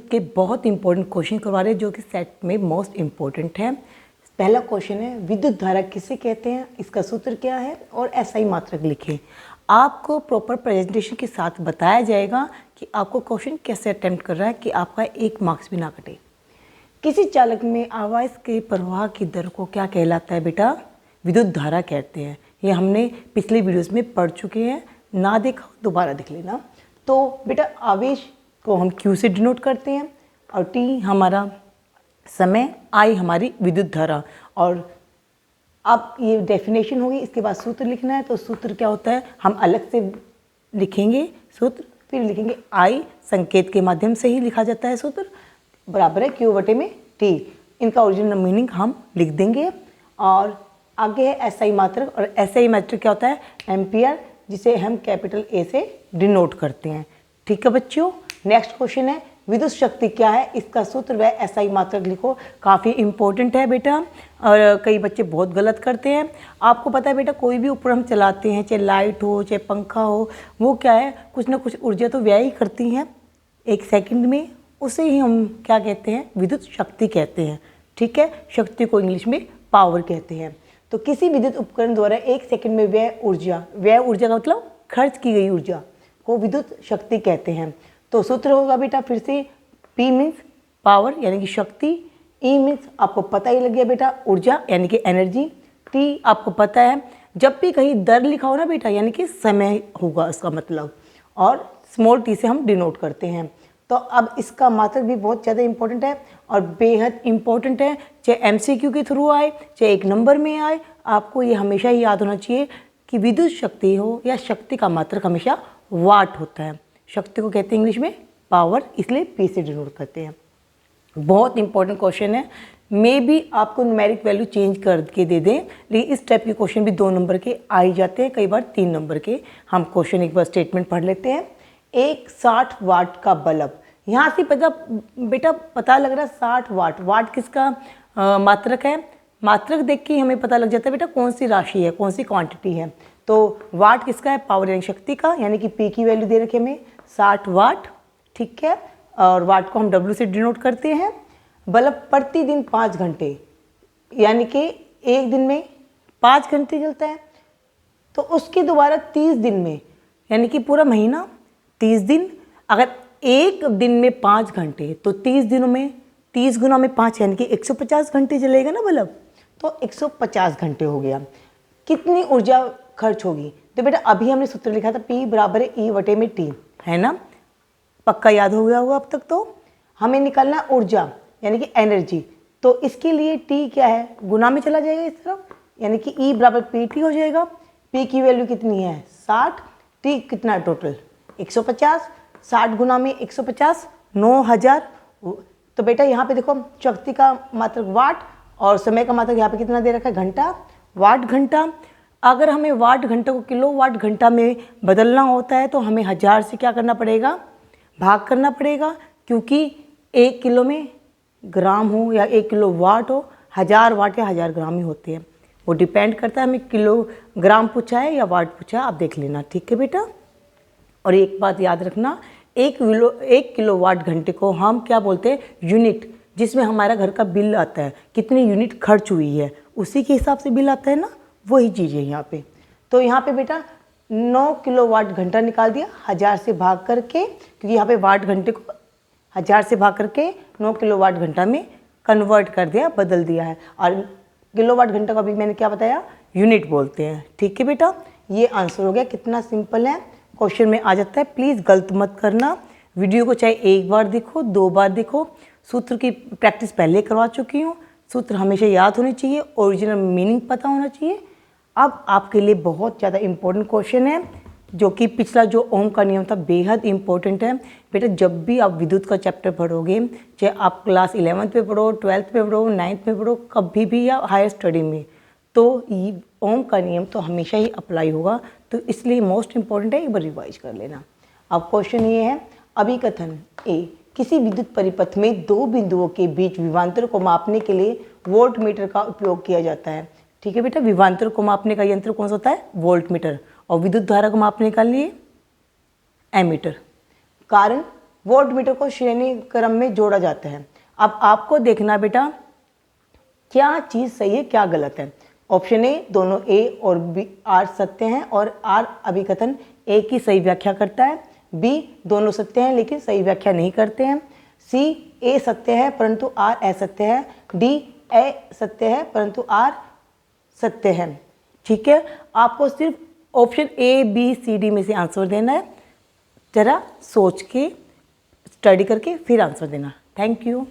विद्युत के बहुत इंपॉर्टेंट क्वेश्चन करवा रहे हैं जो कि सेट में मोस्ट इम्पोर्टेंट है। पहला क्वेश्चन है, विद्युत धारा किसे कहते हैं, इसका सूत्र क्या है और एसआई मात्रक लिखें। आपको प्रॉपर प्रेजेंटेशन के साथ बताया जाएगा कि आपको क्वेश्चन कैसे अटेम्प्ट कर रहा है कि आपका 1 मार्क्स भी ना कटे। किसी चालक में आवाज़ के प्रवाह की दर को क्या कहलाता है बेटा? विद्युत धारा कहते हैं। ये हमने पिछले वीडियोस में पढ़ चुके हैं, ना देखा दोबारा देख लेना। तो बेटा आवेश को हम Q से डिनोट करते हैं और T हमारा समय, I हमारी विद्युत धारा। और अब ये डेफिनेशन होगी, इसके बाद सूत्र लिखना है। तो सूत्र क्या होता है, हम अलग से लिखेंगे सूत्र, फिर लिखेंगे I, संकेत के माध्यम से ही लिखा जाता है सूत्र, बराबर है Q बटे में T। इनका ओरिजिनल मीनिंग हम लिख देंगे। और आगे है एसआई मात्रक, और एसआई मात्रक क्या होता है, एम्पियर, जिसे हम कैपिटल A से डिनोट करते हैं। ठीक है बच्चों, नेक्स्ट क्वेश्चन है, विद्युत शक्ति क्या है, इसका सूत्र व एसआई मात्रक लिखो। काफ़ी इंपॉर्टेंट है बेटा, और कई बच्चे बहुत गलत करते हैं। आपको पता है बेटा, कोई भी उपकरण हम चलाते हैं, चाहे लाइट हो चाहे पंखा हो, वो क्या है, कुछ ना कुछ ऊर्जा तो व्यय ही करती हैं 1 सेकंड में। उसे ही हम क्या कहते हैं, विद्युत शक्ति कहते हैं। ठीक है, शक्ति को इंग्लिश में पावर कहते हैं। तो किसी विद्युत उपकरण द्वारा 1 सेकंड में व्यय ऊर्जा का मतलब खर्च की गई ऊर्जा को विद्युत शक्ति कहते हैं। तो सूत्र होगा बेटा फिर से, P मीन्स पावर यानी कि शक्ति, E मीन्स आपको पता ही लग गया बेटा ऊर्जा यानी कि एनर्जी, T आपको पता है, जब भी कहीं दर लिखा हो ना बेटा यानी कि समय होगा इसका मतलब, और स्मॉल t से हम डिनोट करते हैं। तो अब इसका मात्रक भी बहुत ज़्यादा इंपॉर्टेंट है और बेहद इंपॉर्टेंट है, चाहे MCQ के थ्रू आए चाहे 1 नंबर में आए, आपको ये हमेशा ही याद होना चाहिए कि विद्युत शक्ति हो या शक्ति का मात्रक हमेशा वाट होता है। शक्ति को कहते हैं इंग्लिश में पावर, इसलिए P से डिनोट करते हैं। बहुत इंपॉर्टेंट क्वेश्चन है, मे भी आपको न्यूमेरिक वैल्यू चेंज करके दे दें, लेकिन इस टाइप के क्वेश्चन भी 2 नंबर के आ ही जाते हैं, कई बार 3 नंबर के। हम क्वेश्चन एक बार स्टेटमेंट पढ़ लेते हैं। एक 60 वाट का बल्ब, यहाँ से बेटा पता लग रहा है 60 वाट, वाट किसका मात्रक है, मात्रक देख के हमें पता लग जाता है बेटा कौन सी राशि है, कौन सी क्वांटिटी है। तो वाट किसका है, पावर यानी शक्ति का, यानी कि P की वैल्यू दे रखे हमें 60 वाट। ठीक है, और वाट को हम W से डिनोट करते हैं। बल्ब प्रतिदिन 5 घंटे यानी कि एक दिन में 5 घंटे जलता है, तो उसके दोबारा 30 दिन में यानी कि पूरा महीना 30 दिन, अगर एक दिन में 5 घंटे तो 30 दिनों में 30 गुना में 5 यानी कि 150 घंटे जलेगा ना बल्ब, तो 150 घंटे हो गया। कितनी ऊर्जा खर्च होगी, तो बेटा अभी हमने सूत्र लिखा था P बराबर है E बटे में T, है ना, पक्का याद हो गया होगा अब तक। तो हमें निकालना ऊर्जा यानी कि एनर्जी, तो इसके लिए T क्या है, गुना में चला जाएगा इस तरफ, यानी कि E बराबर PT हो जाएगा। P की वैल्यू कितनी है 60, T कितना टोटल 150, 60 गुना में 150 9000। तो बेटा यहाँ पे देखो शक्ति का मात्रक वाट और समय का मात्रक यहाँ पे कितना दे रखा है, घंटा, वाट घंटा। अगर हमें वाट घंटा को किलो वाट घंटा में बदलना होता है तो हमें 1000 से क्या करना पड़ेगा, भाग करना पड़ेगा, क्योंकि 1 किलो में ग्राम हो या 1 किलो वाट हो, 1000 वाट या 1000 ग्राम ही होते हैं। वो डिपेंड करता है हमें किलोग्राम पूछा है या वाट पूछा है, आप देख लेना। ठीक है बेटा, और एक बात याद रखना, 1 किलो वाट घंटे को हम क्या बोलते हैं, यूनिट, जिसमें हमारा घर का बिल आता है, कितनी यूनिट खर्च हुई है उसी के हिसाब से बिल आता है ना, वही चीज़ है यहाँ पे। तो यहाँ पे बेटा 9 किलो वाट घंटा निकाल दिया 1000 से भाग करके, क्योंकि यहाँ पे वाट घंटे को 1000 से भाग करके 9 किलो वाट घंटा में कन्वर्ट कर दिया, बदल दिया है। और किलो वाट घंटा को अभी मैंने क्या बताया, यूनिट बोलते हैं। ठीक है बेटा, ये आंसर हो गया। कितना सिंपल है, क्वेश्चन में आ जाता है। प्लीज़ गलत मत करना, वीडियो को चाहे 1 बार देखो 2 बार देखो, सूत्र की प्रैक्टिस पहले करवा चुकी हूँ, सूत्र हमेशा याद होनी चाहिए, ओरिजिनल मीनिंग पता होना चाहिए। अब आपके लिए बहुत ज़्यादा इम्पोर्टेंट क्वेश्चन है, जो कि पिछला जो ओम का नियम था बेहद इंपॉर्टेंट है बेटा। जब भी आप विद्युत का चैप्टर पढ़ोगे, चाहे आप क्लास 11th में पढ़ो, 12th में पढ़ो, 9th में पढ़ो, कभी भी या हायर स्टडी में, तो ये ओम का नियम तो हमेशा ही अप्लाई होगा। तो इसलिए मोस्ट इम्पॉर्टेंट है, एक बार रिवाइज कर लेना। अब क्वेश्चन ये है, अभिकथन ए, किसी विद्युत परिपथ में 2 बिंदुओं के बीच विभवांतर को मापने के लिए वोल्ट मीटर का उपयोग किया जाता है। ठीक है बेटा, विभवांतर को मापने का यंत्र कौन सा होता है, वोल्ट मीटर, और विद्युत धारा को मापने के लिए एमीटर। कारण वोल्ट मीटर को श्रेणी क्रम में जोड़ा जाता है। अब आपको देखना बेटा क्या चीज़ सही है क्या गलत है। ऑप्शन ए, दोनों ए और बी आर सत्य हैं और आर अभिकथन ए की सही व्याख्या करता है। बी, दोनों सत्य हैं लेकिन सही व्याख्या नहीं करते हैं। सी, ए सत्य है परंतु आर असत्य है। डी, ए सत्य है परंतु आर सत्य है। ठीक है, आपको सिर्फ option A, B, C, D में से आंसर देना है। जरा सोच के स्टडी करके फिर आंसर देना। Thank you.